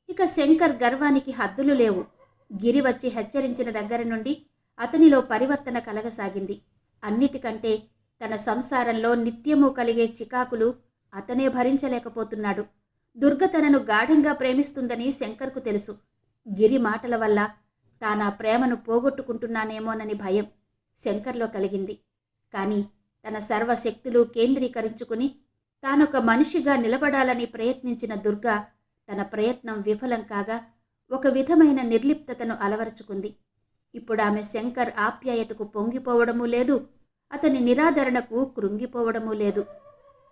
ఇక శంకర్ గర్వానికి హద్దులు లేవు. గిరి వచ్చి హెచ్చరించిన దగ్గర నుండి అతనిలో పరివర్తన కలగసాగింది. అన్నిటికంటే తన సంసారంలో నిత్యము కలిగే చికాకులు అతనే భరించలేకపోతున్నాడు. దుర్గ తనను గాఢంగా ప్రేమిస్తుందని శంకర్కు తెలుసు. గిరి మాటల వల్ల తానా ప్రేమను పోగొట్టుకుంటున్నానేమోనని భయం శంకర్లో కలిగింది. కానీ తన సర్వశక్తులు కేంద్రీకరించుకుని తానొక మనిషిగా నిలబడాలని ప్రయత్నించిన దుర్గ తన ప్రయత్నం విఫలం కాగా ఒక విధమైన నిర్లిప్తతను అలవరుచుకుంది. ఇప్పుడు ఆమె శంకర్ ఆప్యాయతకు పొంగిపోవడమూ లేదు, అతని నిరాదరణకు కృంగిపోవడమూ లేదు.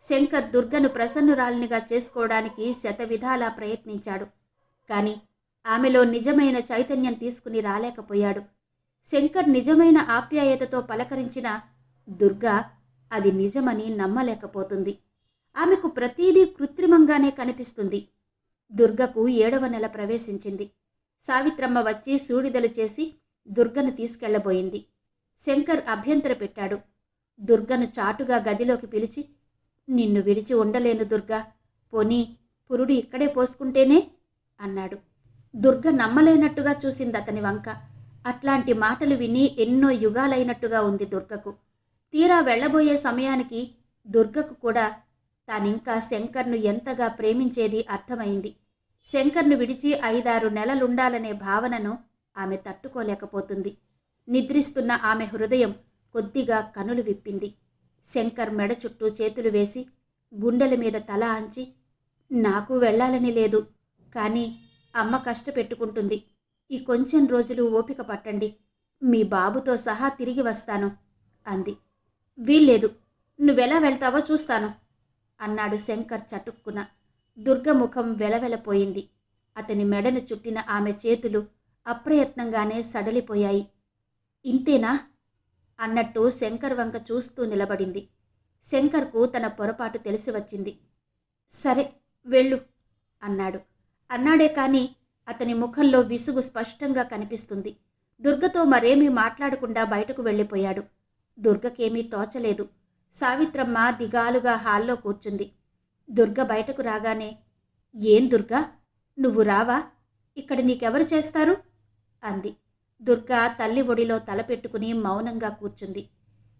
శంకర్ దుర్గను ప్రసన్నురాలినిగా చేసుకోవడానికి శతవిధాలా ప్రయత్నించాడు. కానీ ఆమెలో నిజమైన చైతన్యం తీసుకుని రాలేకపోయాడు. శంకర్ నిజమైన ఆప్యాయతతో పలకరించిన దుర్గ అది నిజమని నమ్మలేకపోతుంది. ఆమెకు ప్రతీదీ కృత్రిమంగానే కనిపిస్తుంది. దుర్గకు 7వ నెల ప్రవేశించింది. సావిత్రమ్మ వచ్చి సూడిదలు చేసి దుర్గను తీసుకెళ్లబోయింది. శంకర్ అభ్యంతర పెట్టాడు. దుర్గను చాటుగా గదిలోకి పిలిచి, నిన్ను విడిచి ఉండలేను దుర్గా, పోనీ పురుడు ఇక్కడే పోసుకుంటేనే అన్నాడు. దుర్గ నమ్మలేనట్టుగా చూసింది అతని వంక. అట్లాంటి మాటలు విని ఎన్నో యుగాలైనట్టుగా ఉంది దుర్గకు. తీరా వెళ్లబోయే సమయానికి దుర్గకు కూడా తానింకా శంకర్ను ఎంతగా ప్రేమించేది అర్థమైంది. శంకర్ను విడిచి 5-6 నెలలుండాలనే భావనను ఆమె తట్టుకోలేకపోతుంది. నిద్రిస్తున్న ఆమె హృదయం కొద్దిగా కనులు విప్పింది. శంకర్ మెడ చుట్టూ చేతులు వేసి గుండెల మీద తల ఆంచి, నాకు వెళ్ళాలని లేదు, కానీ అమ్మ కష్టపెట్టుకుంటుంది. ఈ కొంచెం రోజులు ఓపిక పట్టండి, మీ బాబుతో సహా తిరిగి వస్తాను అంది. వీల్లేదు, నువ్వెలా వెళ్తావో చూస్తాను అన్నాడు శంకర్ చటుక్కున. దుర్గముఖం వెలవెలపోయింది. అతని మెడను చుట్టిన ఆమె చేతులు అప్రయత్నంగానే సడలిపోయాయి. ఇంతేనా అన్నట్టు శంకర్ వంక చూస్తూ నిలబడింది. శంకర్కు తన పొరపాటు తెలిసి వచ్చింది. సరే వెళ్ళు అన్నాడు. అన్నాడే కానీ అతని ముఖంలో విసుగు స్పష్టంగా కనిపిస్తుంది. దుర్గతో మరేమీ మాట్లాడకుండా బయటకు వెళ్ళిపోయాడు. దుర్గకేమీ తోచలేదు. సావిత్రమ్మ దిగాలుగా హాల్లో కూర్చుంది. దుర్గ బయటకు రాగానే, ఏం దుర్గా, నువ్వు రావా, ఇక్కడ నీకెవరు చేస్తారు అంది. దుర్గ తల్లి ఒడిలో తలపెట్టుకుని మౌనంగా కూర్చుంది.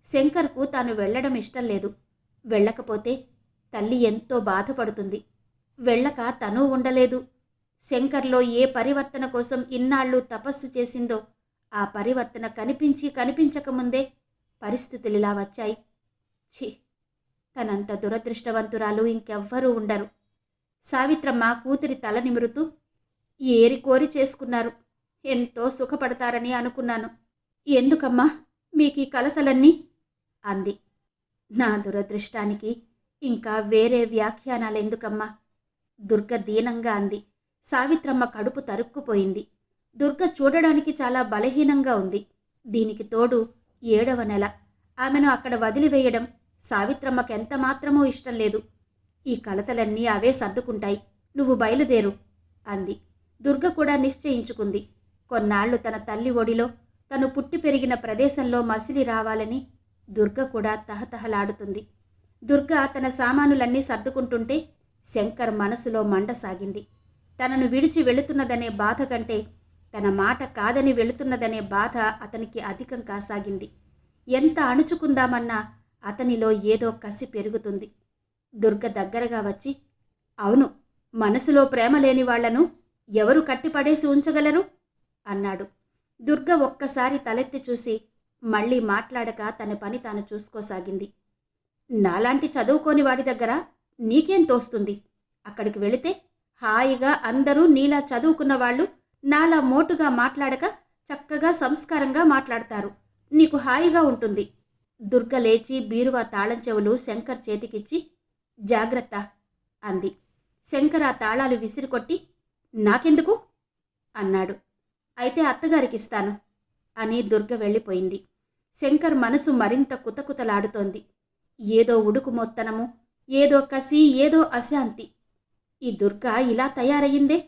శంకర్కు తాను వెళ్లడం ఇష్టం లేదు. వెళ్ళకపోతే తల్లి ఎంతో బాధపడుతుంది. వెళ్ళక తనూ ఉండలేదు. శంకర్లో ఏ పరివర్తన కోసం ఇన్నాళ్ళు తపస్సు చేసిందో ఆ పరివర్తన కనిపించి కనిపించకముందే పరిస్థితులిలా వచ్చాయి. ఛీ, తనంత దురదృష్టవంతురాలు ఇంకెవ్వరూ ఉండరు. సావిత్రమ్మ కూతురి తల నిమురుతూ, ఏరి కోరి చేసుకున్నారు. ఎంతో సుఖపడతారని అనుకున్నాను. ఎందుకమ్మా మీకీ కలతలన్నీ? అంది. నా దురదృష్టానికి ఇంకా వేరే వ్యాఖ్యానాలెందుకమ్మా? దుర్గ దీనంగా అంది. సావిత్రమ్మ కడుపు తరుక్కుపోయింది. దుర్గ చూడడానికి చాలా బలహీనంగా ఉంది. దీనికి తోడు 7వ నెల. ఆమెను అక్కడ వదిలివేయడం సావిత్రమ్మకెంత మాత్రమూ ఇష్టం లేదు. ఈ కలతలన్నీ అవే సర్దుకుంటాయి. నువ్వు బయలుదేరు అంది. దుర్గ కూడా నిశ్చయించుకుంది. కొన్నాళ్లు తన తల్లి ఒడిలో, తను పుట్టి పెరిగిన ప్రదేశంలో మసిలి రావాలని దుర్గ కూడా తహతహలాడుతుంది. దుర్గ తన సామానులన్నీ సర్దుకుంటుంటే శంకర్ మనసులో మండసాగింది. తనను విడిచి వెళుతున్నదనే బాధ కంటే తన మాట కాదని వెళుతున్నదనే బాధ అతనికి అధికం కాసాగింది. ఎంత అణుచుకుందామన్నా అతనిలో ఏదో కసి పెరుగుతుంది. దుర్గ దగ్గరగా వచ్చి, అవును, మనసులో ప్రేమ లేని వాళ్లను ఎవరు కట్టిపడేసి ఉంచగలరు అన్నాడు. దుర్గ ఒక్కసారి తలెత్తి చూసి మళ్ళీ మాట్లాడక తన పని తాను చూసుకోసాగింది. నాలాంటి చదువుకోని వాడి దగ్గర నీకేం తోస్తుంది? అక్కడికి వెళితే హాయిగా అందరూ నీలా చదువుకున్న వాళ్ళు నాలా మోటుగా మాట్లాడక చక్కగా సంస్కారంగా మాట్లాడతారు. నీకు హాయిగా ఉంటుంది. దుర్గ లేచి బీరువా తాళం చెవులు శంకర్ చేతికిచ్చి, జాగ్రత్త అంది. శంకర్ ఆ తాళాలు విసిరికొట్టి, నాకెందుకు అన్నాడు. అయితే అత్తగారికిస్తాను అని దుర్గ వెళ్ళిపోయింది. శంకర్ మనసు మరింత కుతకుతలాడుతోంది. ఏదో ఉడుకుమొత్తనము, ఏదో కసి, ఏదో అశాంతి. ఈ దుర్గ ఇలా తయారయ్యిందే.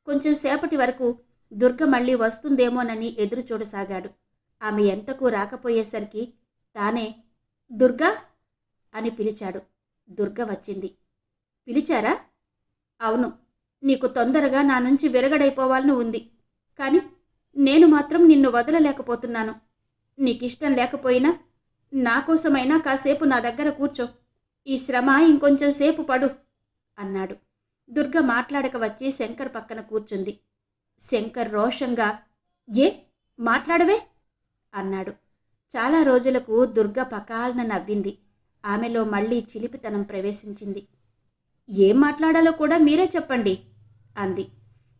కొంచెం సేపటి వరకు దుర్గ మళ్ళీ వస్తుందేమోనని ఎదురు చూడసాగాడు. ఆమె ఎంతకు రాకపోయేసరికి తానే దుర్గా అని పిలిచాడు. దుర్గ వచ్చింది. పిలిచారా? అవును, నీకు తొందరగా నా నుంచి విరగడైపోవాలని ఉంది. కానీ నేను మాత్రం నిన్ను వదలలేకపోతున్నాను. నీకిష్టం లేకపోయినా నా కోసమైనా కాసేపు నా దగ్గర కూర్చో. ఈ శ్రమ ఇంకొంచెం సేపు పడు అన్నాడు. దుర్గ మాట్లాడక వచ్చి శంకర్ పక్కన కూర్చుంది. శంకర్ రోషంగా, ఏ మాట్లాడవే అన్నాడు. చాలా రోజులకు దుర్గ పకాలన నవ్వింది. ఆమెలో మళ్ళీ చిలిపితనం ప్రవేశించింది. ఏం మాట్లాడాలో కూడా మీరే చెప్పండి అంది.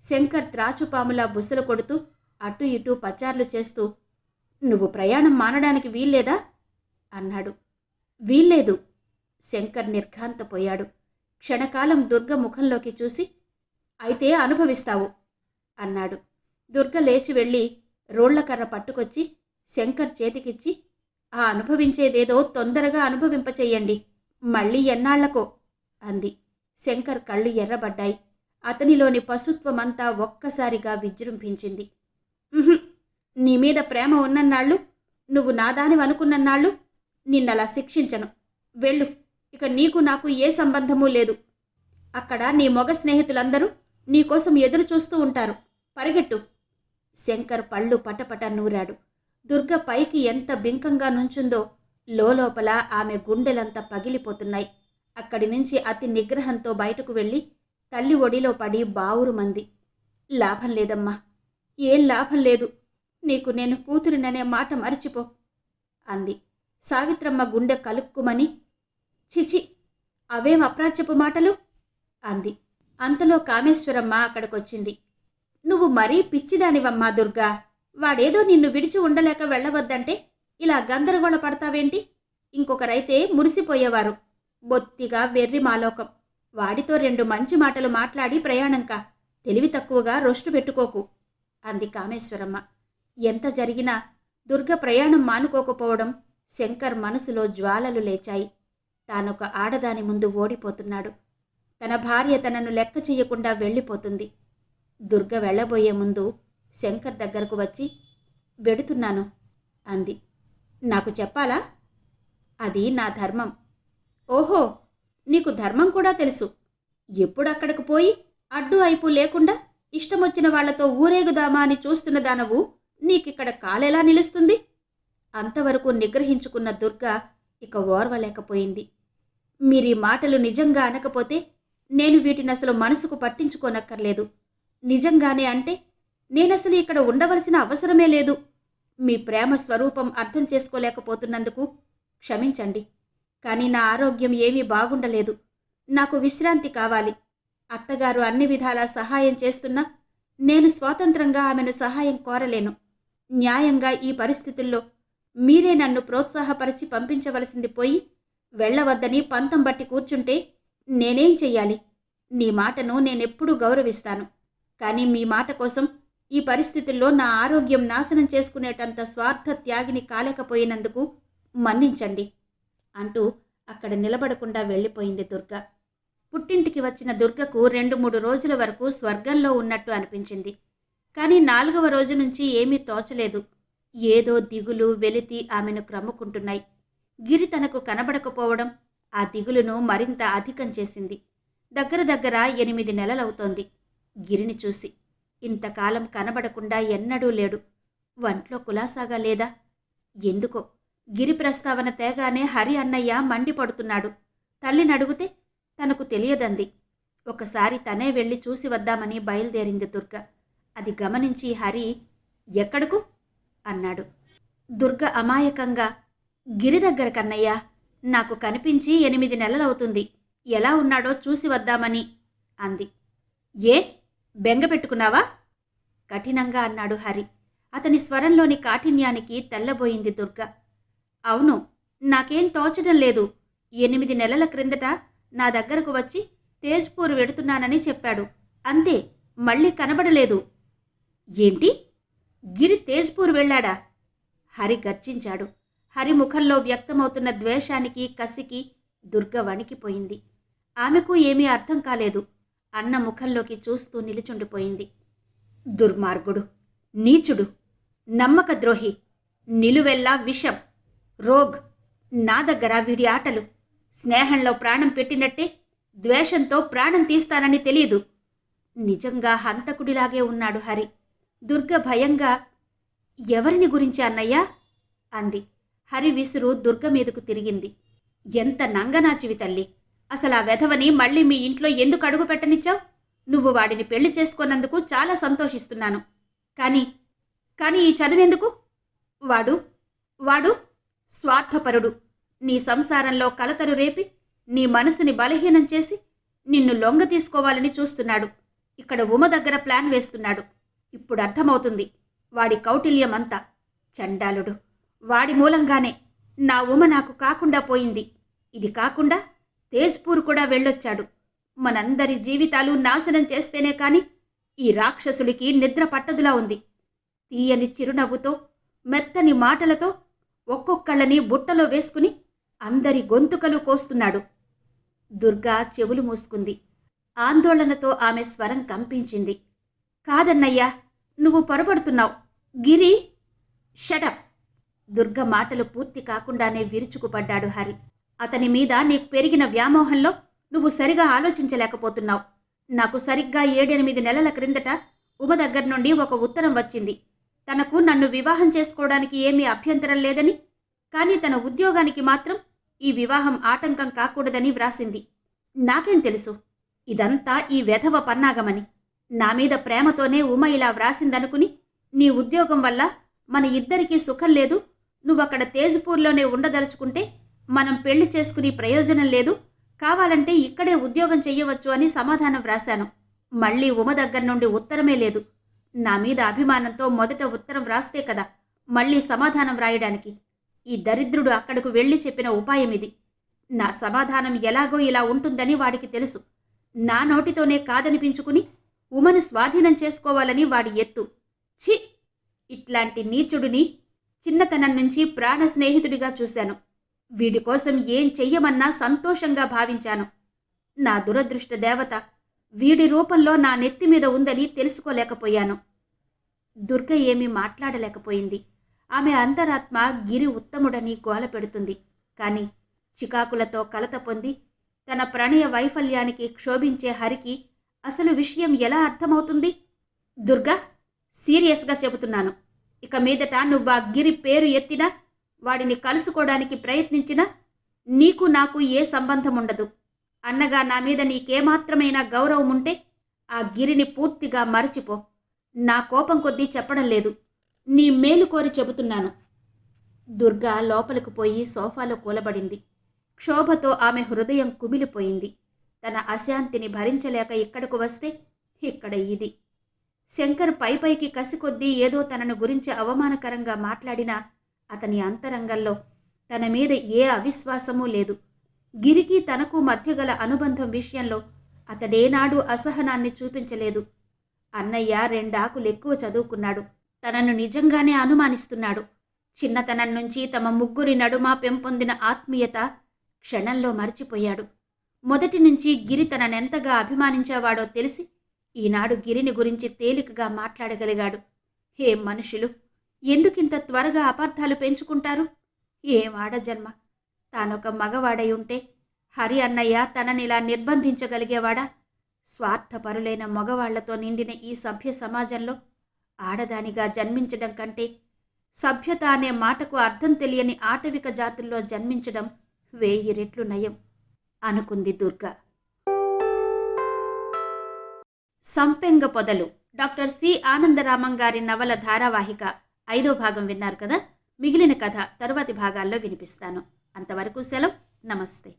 శంకర్ త్రాచుపాములా బుసలు కొడుతూ అటు ఇటూ పచార్లు చేస్తూ, నువ్వు ప్రయాణం మానడానికి వీల్లేదా అన్నాడు. వీల్లేదు. శంకర్ నిర్ఘాంతపోయాడు. క్షణకాలం దుర్గ ముఖంలోకి చూసి, అయితే అనుభవిస్తావు అన్నాడు. దుర్గ లేచి వెళ్ళి రోళ్లకర్ర పట్టుకొచ్చి శంకర్ చేతికిచ్చి, ఆ అనుభవించేదేదో తొందరగా అనుభవింపచెయ్యండి, మళ్ళీ ఎన్నాళ్లకో అంది. శంకర్ కళ్ళు ఎర్రబడ్డాయి. అతనిలోని పశుత్వమంతా ఒక్కసారిగా విజృంభించింది. నీ మీద ప్రేమ ఉన్నన్నాళ్ళు, నువ్వు నాదానివనుకున్నన్నాళ్ళు నిన్నలా శిక్షించను. వెళ్ళు, ఇక నీకు నాకు ఏ సంబంధమూ లేదు. అక్కడ నీ మొగ స్నేహితులందరూ నీకోసం ఎదురు చూస్తూ ఉంటారు. పరిగెట్టు. శంకర్ పళ్ళు పటపట నూరాడు. దుర్గ పైకి ఎంత బింకంగా నుంచుందో లోపల ఆమె గుండెలంతా పగిలిపోతున్నాయి. అక్కడి నుంచి అతి నిగ్రహంతో బయటకు వెళ్ళి తల్లి ఒడిలో పడి బావురుమంది. లాభం లేదమ్మా, ఏం లాభం లేదు. నీకు నేను కూతురిననే మాట మరిచిపో అంది. సావిత్రమ్మ గుండె కలుక్కుమని, చిచి, అవేం అప్రాచ్యపు మాటలు అంది. అంతలో కామేశ్వరమ్మ అక్కడికొచ్చింది. నువ్వు మరీ పిచ్చిదానివమ్మా దుర్గా. వాడేదో నిన్ను విడిచి ఉండలేక వెళ్ళవద్దంటే ఇలా గందరగోళ పడతావేంటి? ఇంకొకరైతే మురిసిపోయేవారు. బొత్తిగా వెర్రి మాలోకం. వాడితో 2 మంచి మాటలు మాట్లాడి ప్రయాణంకా. తెలివి తక్కువగా రొష్టు పెట్టుకోకు అంది కామేశ్వరమ్మ. ఎంత జరిగినా దుర్గ ప్రయాణం మానుకోకపోవడం శంకర్ మనసులో జ్వాలలు లేచాయి. తానొక ఆడదాని ముందు ఓడిపోతున్నాడు. తన భార్య తనను లెక్క చెయ్యకుండా వెళ్ళిపోతుంది. దుర్గ వెళ్ళబోయే ముందు శంకర్ దగ్గరకు వచ్చి, వెడుతున్నాను అంది. నాకు చెప్పాలా? అది నా ధర్మం. ఓహో, నీకు ధర్మం కూడా తెలుసు. ఎప్పుడక్కడికి పోయి అడ్డు అయిపు లేకుండా ఇష్టమొచ్చిన వాళ్లతో ఊరేగుదామా అని చూస్తున్న దానవు నీకిక్కడ కాలెలా నిలుస్తుంది? అంతవరకు నిగ్రహించుకున్న దుర్గ ఇక ఓర్వలేకపోయింది. మీరీ మాటలు నిజంగా అనకపోతే నేను వీటినసలు మనసుకు పట్టించుకోనక్కర్లేదు. నిజంగానే అంటే నేనసలు ఇక్కడ ఉండవలసిన అవసరమే లేదు. మీ ప్రేమ స్వరూపం అర్థం చేసుకోలేకపోతున్నందుకు క్షమించండి. కానీ నా ఆరోగ్యం ఏమీ బాగుండలేదు. నాకు విశ్రాంతి కావాలి. అత్తగారు అన్ని విధాలా సహాయం చేస్తున్నా నేను స్వాతంత్రంగా ఆమెను సహాయం కోరలేను. న్యాయంగా ఈ పరిస్థితుల్లో మీరే నన్ను ప్రోత్సాహపరిచి పంపించవలసింది పోయి వెళ్ళవద్దని పంతం బట్టి కూర్చుంటే నేనేం చెయ్యాలి? నీ మాటను నేనెప్పుడూ గౌరవిస్తాను. కానీ మీ మాట కోసం ఈ పరిస్థితుల్లో నా ఆరోగ్యం నాశనం చేసుకునేటంత స్వార్థ త్యాగిని కాలేకపోయినందుకు మన్నించండి అంటూ అక్కడ నిలబడకుండా వెళ్ళిపోయింది దుర్గ. పుట్టింటికి వచ్చిన దుర్గకు 2-3 రోజుల వరకు స్వర్గంలో ఉన్నట్టు అనిపించింది. కానీ 4వ రోజు నుంచి ఏమీ తోచలేదు. ఏదో దిగులు వెలితి ఆమెను క్రమ్ముకుంటున్నాయి. గిరి తనకు కనబడకపోవడం ఆ దిగులును మరింత అధికం చేసింది. దగ్గర 8 నెలలవుతోంది గిరిని చూసి. ఇంతకాలం కనబడకుండా ఎన్నడూ లేడు. వంట్లో కులాసాగా లేదా? ఎందుకో గిరి ప్రస్తావన తేగానే హరి అన్నయ్య మండిపడుతున్నాడు. తల్లినడిగితే తనకు తెలియదంది. ఒకసారి తనే వెళ్ళి చూసి వద్దామని బయలుదేరింది దుర్గ. అది గమనించి హరి ఎక్కడకు అన్నాడు. దుర్గ అమాయకంగా గిరి దగ్గర కన్నయ్య, నాకు కనిపించి 8 నెలలవుతుంది. ఎలా ఉన్నాడో చూసి వద్దామని అంది. ఏ బెంగ పెట్టుకున్నావా? కఠినంగా అన్నాడు హరి. అతని స్వరంలోని కాఠిన్యానికి తెల్లబోయింది దుర్గ. అవును, నాకేం తోచడం లేదు. 8 నెలల క్రిందట నా దగ్గరకు వచ్చి తేజ్పూర్ వెడుతున్నానని చెప్పాడు. అంతే, మళ్ళీ కనబడలేదు. ఏంటి? గిరి తేజ్పూర్ వెళ్ళాడా? హరి గర్జించాడు. హరి ముఖంలో వ్యక్తమవుతున్న ద్వేషానికి కసికి దుర్గ వణికిపోయింది. ఆమెకు ఏమీ అర్థం కాలేదు. అన్న ముఖంలోకి చూస్తూ నిలుచుండిపోయింది. దుర్మార్గుడు, నీచుడు, నమ్మక ద్రోహి, నిలువెల్లా విషం, రోగ్. నా దగ్గర వీడి ఆటలు. స్నేహంలో ప్రాణం పెట్టినట్టే ద్వేషంతో ప్రాణం తీస్తానని తెలియదు. నిజంగా హంతకుడిలాగే ఉన్నాడు హరి. దుర్గ భయంగా, ఎవరిని గురించి అన్నయ్యా అంది. హరి విసురు దుర్గ మీదకు తిరిగింది. ఎంత నంగనాచివి తల్లి! అసలు ఆ వెధవని మళ్ళీ మీ ఇంట్లో ఎందుకు అడుగు పెట్టనిచ్చావు? నువ్వు వాడిని పెళ్లి చేసుకున్నందుకు చాలా సంతోషిస్తున్నాను. కానీ ఈ చదువెందుకు? వాడు స్వార్థపరుడు. నీ సంసారంలో కలతలు రేపి నీ మనసుని బలహీనం చేసి నిన్ను లొంగ తీసుకోవాలని చూస్తున్నాడు. ఇక్కడ ఉమ దగ్గర ప్లాన్ వేస్తున్నాడు. ఇప్పుడు అర్థమవుతుంది వాడి కౌటిల్యమంతా. చండాలుడు. వాడి మూలంగానే నా ఉమ నాకు కాకుండా పోయింది. ఇది కాకుండా తేజ్పూర్ కూడా వెళ్ళొచ్చాడు. మనందరి జీవితాలు నాశనం చేస్తేనే కాని ఈ రాక్షసుడికి నిద్ర పట్టదులా ఉంది. తీయని చిరునవ్వుతో, మెత్తని మాటలతో ఒక్కొక్కళ్ళని బుట్టలో వేసుకుని అందరి గొంతుకలు కోస్తున్నాడు. దుర్గా చెవులు మూసుకుంది. ఆందోళనతో ఆమె స్వరం కంపించింది. కాదన్నయ్యా, నువ్వు పొరపడుతున్నావు. గిరి షటప్! దుర్గ మాటలు పూర్తి కాకుండానే విరుచుకుపడ్డాడు హరి. అతని మీద నీకు పెరిగిన వ్యామోహంలో నువ్వు సరిగా ఆలోచించలేకపోతున్నావు. నాకు సరిగ్గా 7-8 నెలల క్రిందట ఉమ దగ్గర నుండి ఒక ఉత్తరం వచ్చింది. తనకు నన్ను వివాహం చేసుకోవడానికి ఏమీ అభ్యంతరం లేదని, కానీ తన ఉద్యోగానికి మాత్రం ఈ వివాహం ఆటంకం కాకూడదని వ్రాసింది. నాకేం తెలుసు ఇదంతా ఈ వెధవ పన్నాగమని. నా మీద ప్రేమతోనే ఉమ ఇలా వ్రాసిందనుకుని, నీ ఉద్యోగం వల్ల మన ఇద్దరికీ సుఖం లేదు, నువ్వక్కడ తేజ్పూర్లోనే ఉండదలుచుకుంటే మనం పెళ్లి చేసుకుని ప్రయోజనం లేదు, కావాలంటే ఇక్కడే ఉద్యోగం చెయ్యవచ్చు అని సమాధానం వ్రాశాను. మళ్ళీ ఉమ దగ్గర నుండి ఉత్తరమే లేదు. నా మీద అభిమానంతో మొదట ఉత్తరం వ్రాస్తే కదా మళ్ళీ సమాధానం వ్రాయడానికి. ఈ దరిద్రుడు అక్కడకు వెళ్ళి చెప్పిన ఉపాయం ఇది. నా సమాధానం ఎలాగో ఇలా ఉంటుందని వాడికి తెలుసు. నా నోటితోనే కాదనిపించుకుని ఉమను స్వాధీనం చేసుకోవాలని వాడి ఎత్తు. ఛీ! ఇట్లాంటి నీచుడిని చిన్నతనం నుంచి ప్రాణ స్నేహితుడిగా చూశాను. వీడి కోసం ఏం చెయ్యమన్నా సంతోషంగా భావించాను. నా దురదృష్ట దేవత వీడి రూపంలో నా నెత్తి మీద ఉందని తెలుసుకోలేకపోయాను. దుర్గ ఏమీ మాట్లాడలేకపోయింది. ఆమె అంతరాత్మ గిరి ఉత్తముడని గోల పెడుతుంది. కాని చికాకులతో కలత పొంది తన ప్రణయ వైఫల్యానికి క్షోభించే హరికి అసలు విషయం ఎలా అర్థమవుతుంది? దుర్గా, సీరియస్గా చెబుతున్నాను. ఇక మీదట నువ్వు ఆ గిరి పేరు ఎత్తినా, వాడిని కలుసుకోవడానికి ప్రయత్నించినా నీకు నాకు ఏ సంబంధం ఉండదు. అన్నగా నా మీద నీకేమాత్రమైనా గౌరవం ఉంటే ఆ గిరిని పూర్తిగా మరచిపో. నా కోపం కొద్దీ చెప్పడం లేదు, నీ మేలు కోరి చెబుతున్నాను. దుర్గా లోపలకు పోయి సోఫాలో కూలబడింది. క్షోభతో ఆమె హృదయం కుమిలిపోయింది. తన అశాంతిని భరించలేక ఇక్కడకు వస్తే ఇక్కడ ఇది. శంకర్ పైపైకి కసికొద్దీ ఏదో తనను గురించి అవమానకరంగా మాట్లాడినా అతని అంతరంగంలో తన మీద ఏ అవిశ్వాసమూ లేదు. గిరికి తనకు మధ్య గల అనుబంధం విషయంలో అతడేనాడూ అసహనాన్ని చూపించలేదు. అన్నయ్య 2 ఆకులు ఎక్కువ చదువుకున్నాడు. తనను నిజంగానే అనుమానిస్తున్నాడు. చిన్నతనం నుంచి తమ ముగ్గురి నడుమ పెంపొందిన ఆత్మీయత క్షణంలో మరిచిపోయాడు. మొదటి నుంచి గిరి తననెంతగా అభిమానించేవాడో తెలిసి ఈనాడు గిరిని గురించి తేలికగా మాట్లాడగలిగాడు. ఏం మనుషులు! ఎందుకింత త్వరగా అపార్థాలు పెంచుకుంటారు? ఏం ఆడజన్మ! తానొక మగవాడై ఉంటే హరి అన్నయ్య తననిలా నిర్బంధించగలిగేవాడా? స్వార్థపరులైన మగవాళ్లతో నిండిన ఈ సభ్య సమాజంలో ఆడదానిగా జన్మించడం కంటే సభ్యత అనే మాటకు అర్థం తెలియని ఆటవిక జాతుల్లో జన్మించడం 1000 రెట్లు నయం అనుకుంది దుర్గ. సంపెంగ పొదలు డాక్టర్ సి ఆనందరామం గారి నవల ధారావాహిక 5వ భాగం విన్నారు కదా. మిగిలిన కథ తరువాతి భాగాల్లో వినిపిస్తాను. అంతవరకు సెలవు. నమస్తే.